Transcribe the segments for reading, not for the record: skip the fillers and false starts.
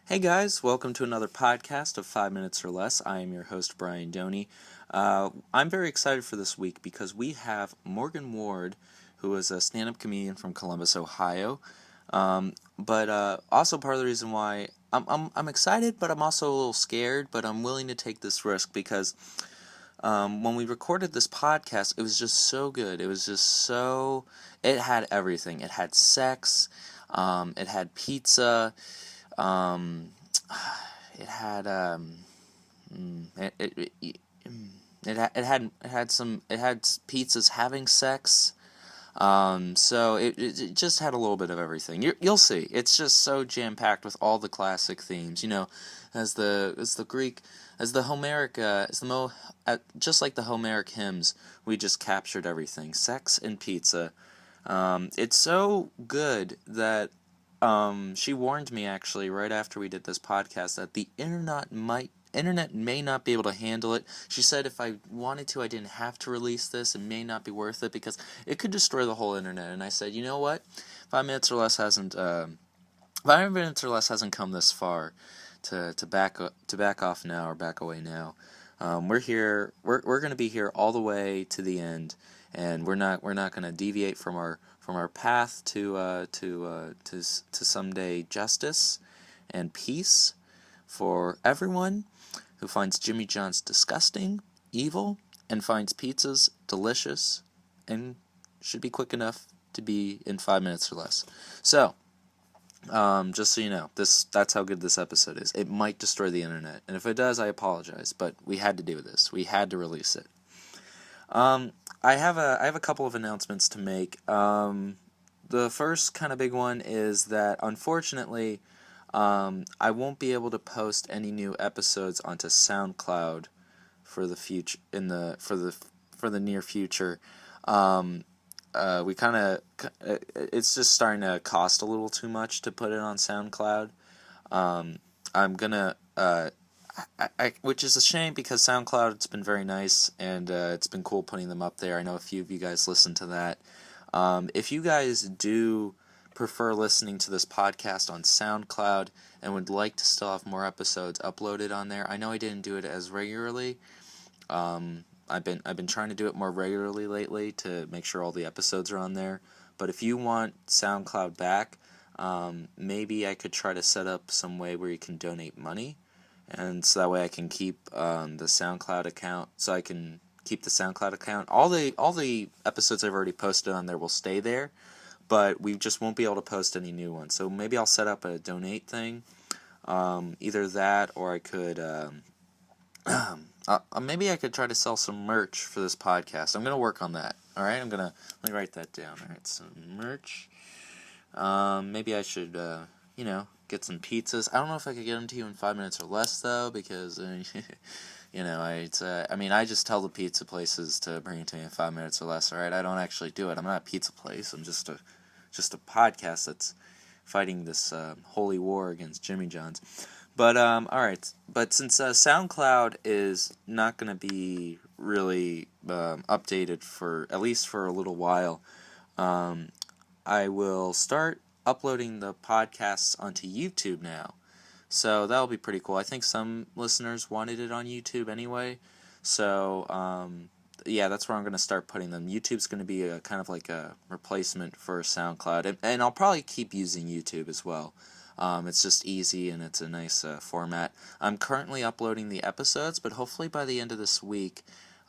Hey guys, welcome to another podcast of 5 Minutes or Less. I am your host, Brian Doney. I'm very excited for this week because we have Morgan Ward, who is a stand-up comedian from Columbus, Ohio. But also part of the reason why I'm excited, but I'm also a little scared, but I'm willing to take this risk because when we recorded this podcast, it was just so good. It had everything. It had sex, it had pizza, um, it had it had pizzas having sex. So it just had a little bit of everything. You'll see. It's just so jam packed with all the classic themes. As the Greek, as the Homeric, just like the Homeric hymns, we just captured everything. Sex and pizza. It's so good that she warned me actually right after we did this podcast that the internet may not be able to handle it. She said if I wanted to, I didn't have to release this. It may not be worth it because it could destroy the whole internet. And I said, you know what? 5 minutes or less hasn't come this far to back off now or back away now. We're here. We're going to be here all the way to the end, and we're not going to deviate from our path to someday justice and peace for everyone who finds Jimmy John's disgusting, evil, and finds pizzas delicious, and should be quick enough to be in 5 minutes or less. So, just so you know, that's how good this episode is. It might destroy the internet, and if it does, I apologize, but we had to do this. We had to release it. I have a couple of announcements to make. The first kind of big one is that unfortunately, I won't be able to post any new episodes onto SoundCloud for the future for the near future. We kind of it's just starting to cost a little too much to put it on SoundCloud. I'm gonna which is a shame because SoundCloud, it's been very nice and it's been cool putting them up there. I know a few of you guys listen to that. If you guys do prefer listening to this podcast on SoundCloud and would like to still have more episodes uploaded on there, I know I didn't do it as regularly. I've been trying to do it more regularly lately to make sure all the episodes are on there. But if you want SoundCloud back, maybe I could try to set up some way where you can donate money, and so that way I can keep the SoundCloud account. So I can keep the SoundCloud account. All the episodes I've already posted on there will stay there, but we just won't be able to post any new ones. So maybe I'll set up a donate thing. Either that, or I could. Maybe I could try to sell some merch for this podcast. I'm gonna work on that. All right, let me write that down. All right, some merch. Maybe I should, get some pizzas. I don't know if I could get them to you in 5 minutes or less though, because I just tell the pizza places to bring it to me in 5 minutes or less. All right, I don't actually do it. I'm not a pizza place. I'm just a podcast that's fighting this holy war against Jimmy John's. But, alright, but since SoundCloud is not going to be really updated at least for a little while, I will start uploading the podcasts onto YouTube now. So that'll be pretty cool. I think some listeners wanted it on YouTube anyway, so, yeah, that's where I'm going to start putting them. YouTube's going to be a kind of like a replacement for SoundCloud, and I'll probably keep using YouTube as well. It's just easy and it's a nice format. I'm currently uploading the episodes, but hopefully by the end of this week,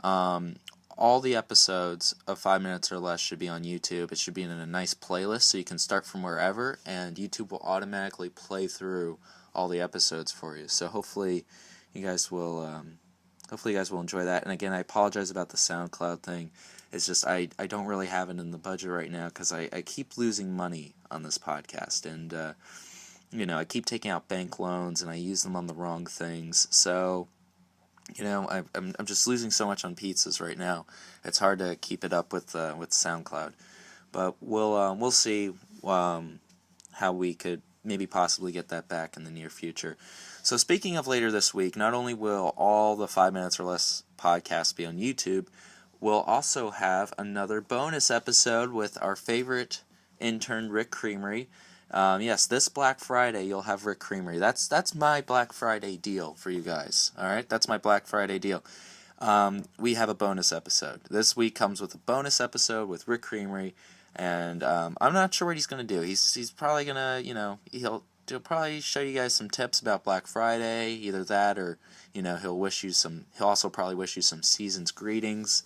all the episodes of 5 minutes or less should be on YouTube. It should be in a nice playlist, so you can start from wherever, and YouTube will automatically play through all the episodes for you. So hopefully you guys will enjoy that. And again, I apologize about the SoundCloud thing. It's just I don't really have it in the budget right now because I keep losing money on this podcast, and I keep taking out bank loans and I use them on the wrong things. So, I'm just losing so much on pizzas right now. It's hard to keep it up with SoundCloud. But we'll see how we could maybe possibly get that back in the near future. So speaking of later this week, not only will all the 5 minutes or less podcasts be on YouTube, we'll also have another bonus episode with our favorite intern Rick Creamery, Yes, this Black Friday you'll have Rick Creamery. That's my Black Friday deal for you guys. All right, that's my Black Friday deal. We have a bonus episode. This week comes with a bonus episode with Rick Creamery, and I'm not sure what he's gonna do. He's probably gonna, he'll probably show you guys some tips about Black Friday, either that or he'll also probably wish you some season's greetings.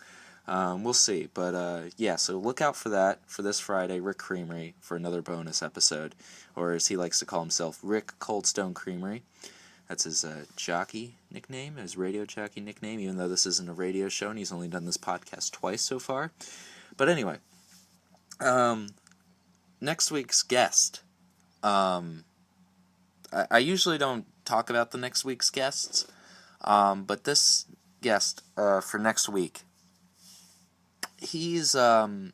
We'll see, but yeah, so look out for that for this Friday, Rick Creamery, for another bonus episode, or as he likes to call himself, Rick Coldstone Creamery. That's his jockey nickname, his radio jockey nickname, even though this isn't a radio show and he's only done this podcast twice so far. But anyway, next week's guest. I usually don't talk about the next week's guests, but this guest for next week, he's I'm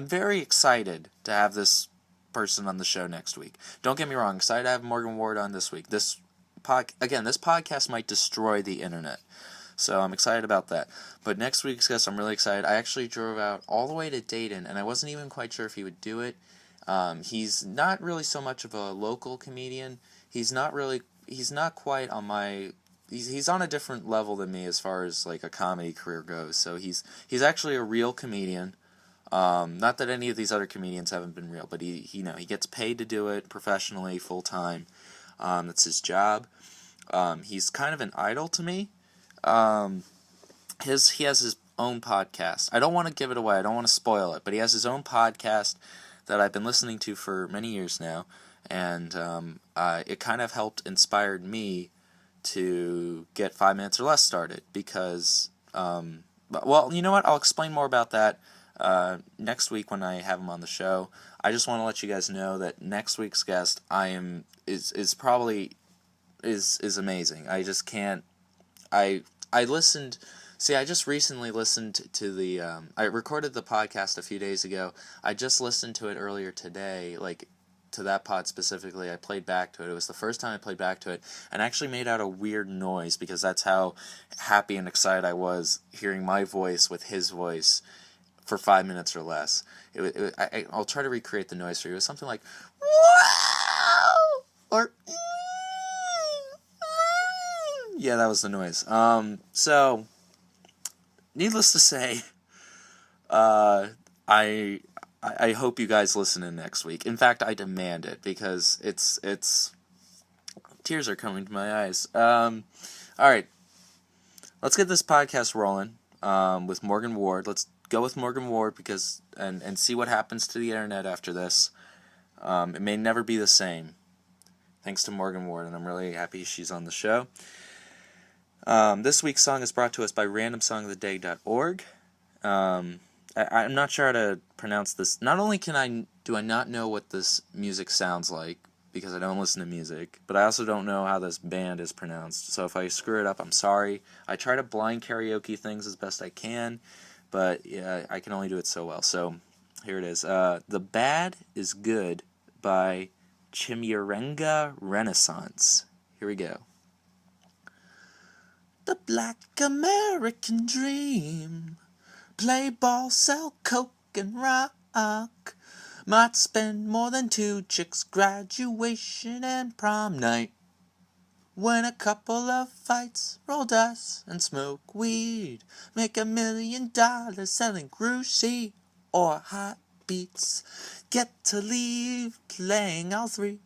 very excited to have this person on the show next week. Don't get me wrong, excited to have Morgan Ward on this week. This podcast might destroy the internet, so I'm excited about that. But next week's guest, I'm really excited. I actually drove out all the way to Dayton, and I wasn't even quite sure if he would do it. He's not really so much of a local comedian. He's not quite on my. He's on a different level than me as far as like a comedy career goes. So he's actually a real comedian. Not that any of these other comedians haven't been real, but he gets paid to do it professionally, full time. That's his job. He's kind of an idol to me. He has his own podcast. I don't want to give it away. I don't want to spoil it, but he has his own podcast that I've been listening to for many years now, and it kind of helped inspired me to get 5 Minutes or Less started because, well, you know what? I'll explain more about that next week when I have him on the show. I just want to let you guys know that next week's guest is probably amazing. I just can't. I listened. See, I just recently listened to the. I recorded the podcast a few days ago. I just listened to it earlier today, like to that pod specifically. I played back to it. It was the first time I played back to it, and actually made out a weird noise because that's how happy and excited I was hearing my voice with his voice for 5 minutes or less. I'll try to recreate the noise for you. It was something like, wow! Or, yeah, that was the noise. So, needless to say, I hope you guys listen in next week. In fact, I demand it because it's tears are coming to my eyes. All right, let's get this podcast rolling with Morgan Ward. Let's go with Morgan Ward because and see what happens to the internet after this. It may never be the same. Thanks to Morgan Ward, and I'm really happy she's on the show. This week's song is brought to us by randomsongoftheday.org. I'm not sure how to pronounce this. Not only do I not know what this music sounds like because I don't listen to music, but I also don't know how this band is pronounced. So if I screw it up, I'm sorry. I try to blind karaoke things as best I can, but yeah, I can only do it so well. So here it is. The Bad is Good by Chimurenga Renaissance. Here we go. The Black American Dream. Play ball, sell coke, and rock. Might spend more than 2 chicks' graduation and prom night. Win a couple of fights, roll dice, and smoke weed. Make $1 million selling groovy or hot beats. Get to leave playing all 3.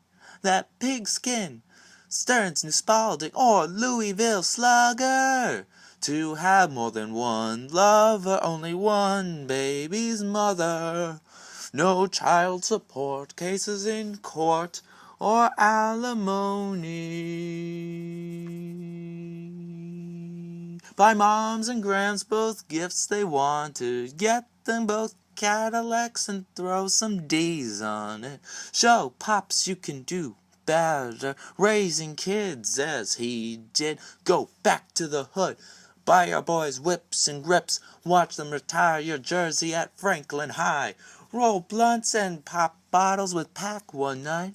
That pigskin, Stearns New Spalding, or Louisville Slugger. To have more than one lover, only one baby's mother. No child support cases in court or alimony. Buy moms and grands both gifts they wanted. Get them both Cadillacs and throw some D's on it. Show pops you can do better raising kids as he did. Go back to the hood. Buy your boys whips and grips. Watch them retire your jersey at Franklin High. Roll blunts and pop bottles with Pac one night.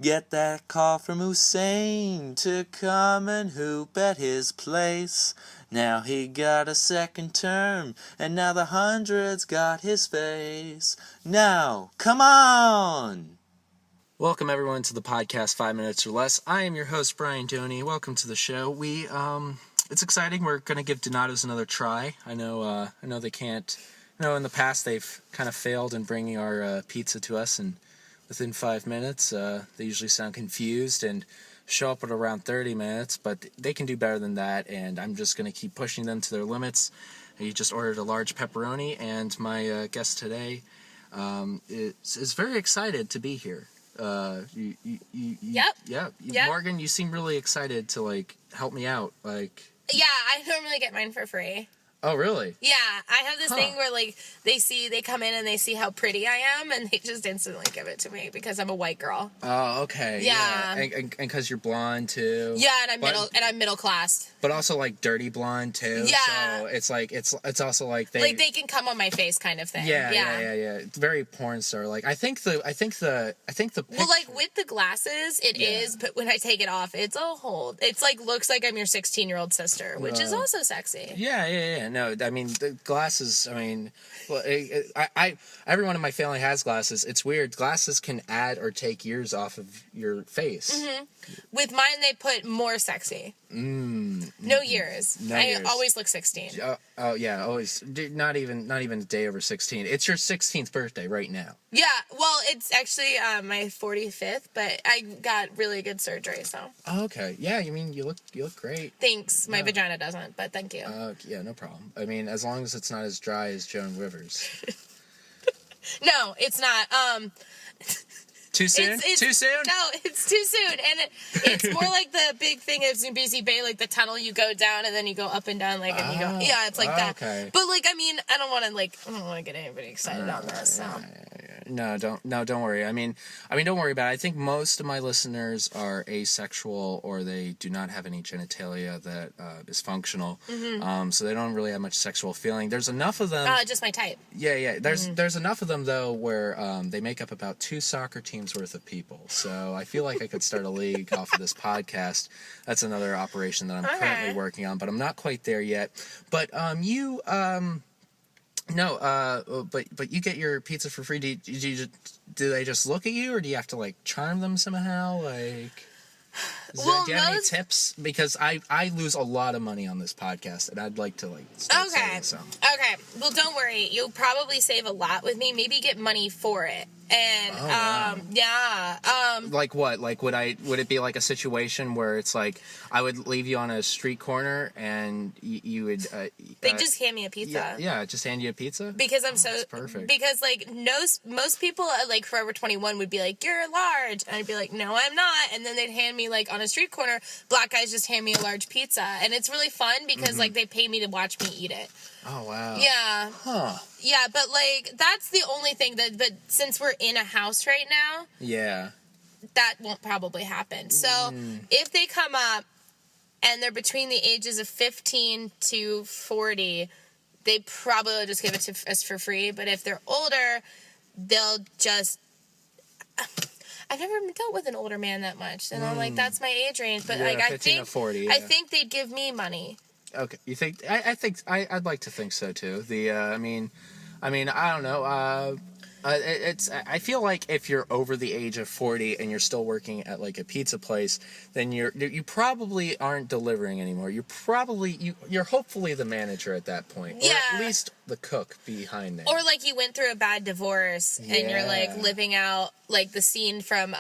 Get that call from Hussein to come and hoop at his place. Now he got a second term, and now the 100's got his face. Now, come on! Welcome everyone to the podcast 5 Minutes or Less. I am your host Brian Doney. Welcome to the show. It's exciting. We're going to give Donato's another try. I know they can't. In the past they've kind of failed in bringing our pizza to us, and within 5 minutes they usually sound confused and show up at around 30 minutes. But they can do better than that, and I'm just going to keep pushing them to their limits. You just ordered a large pepperoni, and my guest today is very excited to be here. Yep. Morgan, you seem really excited to help me out. Yeah, I normally get mine for free. Oh, really? Yeah, I have this thing where they come in and they see how pretty I am, and they just instantly give it to me because I'm a white girl. Oh, okay. Yeah. And because you're blonde too. Yeah, and I'm middle class. But also dirty blonde too. Yeah. So it's also they can come on my face kind of thing. Yeah. It's very porn star. I think the picture, well, with the glasses it is, but when I take it off, it's looks like I'm your 16-year-old sister, which is also sexy. Yeah. No, I mean the glasses. I mean, everyone in my family has glasses. It's weird. Glasses can add or take years off of your face. Mm-hmm. With mine, they put more sexy. No years. I always look 16. Oh yeah, always. Not even a day over 16. It's your 16th birthday right now. Yeah, well, it's actually my 45th, but I got really good surgery, so. Oh, okay. Yeah, you look great. Thanks. My vagina doesn't, but thank you. Yeah, no problem. I mean, as long as it's not as dry as Joan Rivers. No, it's not. Too soon? Too soon? No, it's too soon. And it's more like the big thing of Zambezi Bay, the tunnel you go down and then you go up and down, and you go, yeah, it's like that. Okay. But I don't want to get anybody excited on this, so. No, don't worry. I mean, don't worry about it. I think most of my listeners are asexual, or they do not have any genitalia that is functional. Mm-hmm. So they don't really have much sexual feeling. There's enough of them. Just my type. Yeah. There's enough of them though where they make up about 2 soccer teams worth of people. So I feel like I could start a league off of this podcast. That's another operation that I'm currently working on, but I'm not quite there yet. But but you get your pizza for free. Do they just look at you, or do you have to charm them somehow? Do you have any tips? Because I lose a lot of money on this podcast, and I'd like to start saving some. Okay. Well, don't worry. You'll probably save a lot with me. Maybe get money for it. And wow. yeah. Like what? Would it be a situation where it's I would leave you on a street corner and you would they just hand me a pizza. Yeah, just hand you a pizza? Because I'm that's perfect. Because most people at Forever 21 would be you're large, and I'd be no, I'm not, and then they'd hand me on a street corner, black guys just hand me a large pizza, and it's really fun because they pay me to watch me eat it. Oh wow. Yeah. Huh. Yeah, but that's the only thing but since we're in a house right now, yeah, that won't probably happen. So if they come up and they're between the ages of 15 to 40, they probably just give it to us for free. But if they're older, they'll just. I've never dealt with an older man that much, and I'm that's my age range. But I think 40, yeah. I think they'd give me money. Okay, you think? I think I'd like to think so too. I mean, I don't know. I feel like if you're over the age of 40 and you're still working at a pizza place, then you probably aren't delivering anymore. You're hopefully the manager at that point, or at least the cook behind there. Or you went through a bad divorce and you're living out the scene from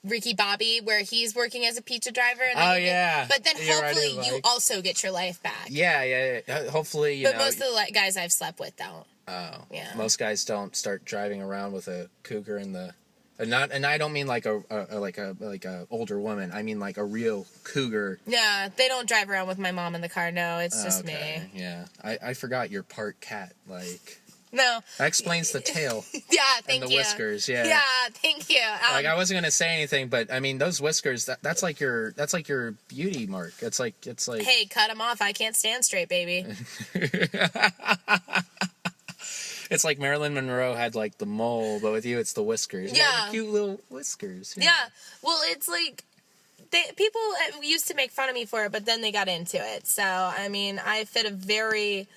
Ricky Bobby, where he's working as a pizza driver. And but then hopefully you also get your life back. Yeah. Hopefully, But most of the guys I've slept with don't. Oh. Yeah. Most guys don't start driving around with a cougar in the. And I don't mean a older woman. I mean a real cougar. Yeah, they don't drive around with my mom in the car. No, it's just me. Yeah, I forgot you're part cat. No. That explains the tail. Yeah, thank you. And the whiskers, yeah. Yeah, thank you. I wasn't gonna say anything, but I mean those whiskers. That's like your beauty mark. It's like. Hey, cut them off. I can't stand straight, baby. It's like Marilyn Monroe had the mole, but with you it's the whiskers. Yeah, cute little whiskers. Yeah. Well, it's people used to make fun of me for it, but then they got into it. So I mean, I fit a very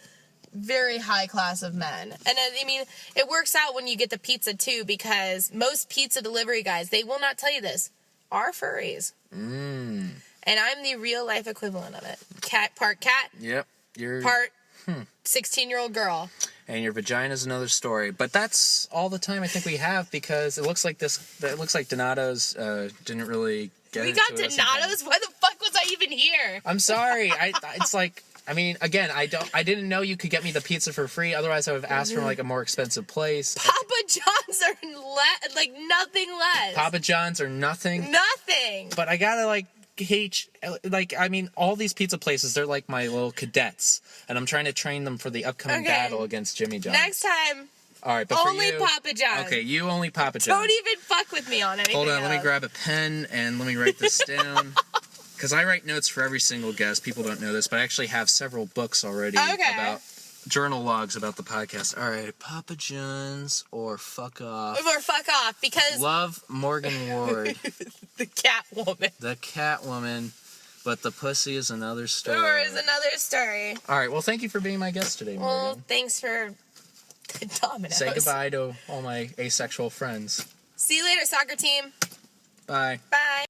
very high class of men. And I mean, it works out when you get the pizza too, because most pizza delivery guys, they will not tell you this, are furries. And I'm the real life equivalent of it. Part cat. Yep. Part 16-year-old girl. And your vagina's another story. But that's all the time I think we have, because it looks like Donato's didn't really get We into got it. Donato's? Why the fuck was I even here? I'm sorry. It's like, I mean, again, I didn't know you could get me the pizza for free. Otherwise, I would have asked from like a more expensive place. Papa John's are like nothing less. Papa John's are nothing. Nothing. But I gotta like I mean, all these pizza places, they're like my little cadets, and I'm trying to train them for the upcoming battle against Jimmy John's. Next time. All right, but only for you, Papa John's. Okay, you only Papa John's. Don't even fuck with me on anything. Hold on, else. let me grab a pen and let me write this down. Because I write notes for every single guest. People don't know this, but I actually have several books already about journal logs about the podcast. All right, Papa John's or fuck off. Or fuck off, because... Love Morgan Ward. The Catwoman. The Catwoman, but the pussy is another story. Or is another story. All right, well, thank you for being my guest today, Morgan. Well, thanks for the Dominoes. Say goodbye to all my asexual friends. See you later, soccer team. Bye. Bye.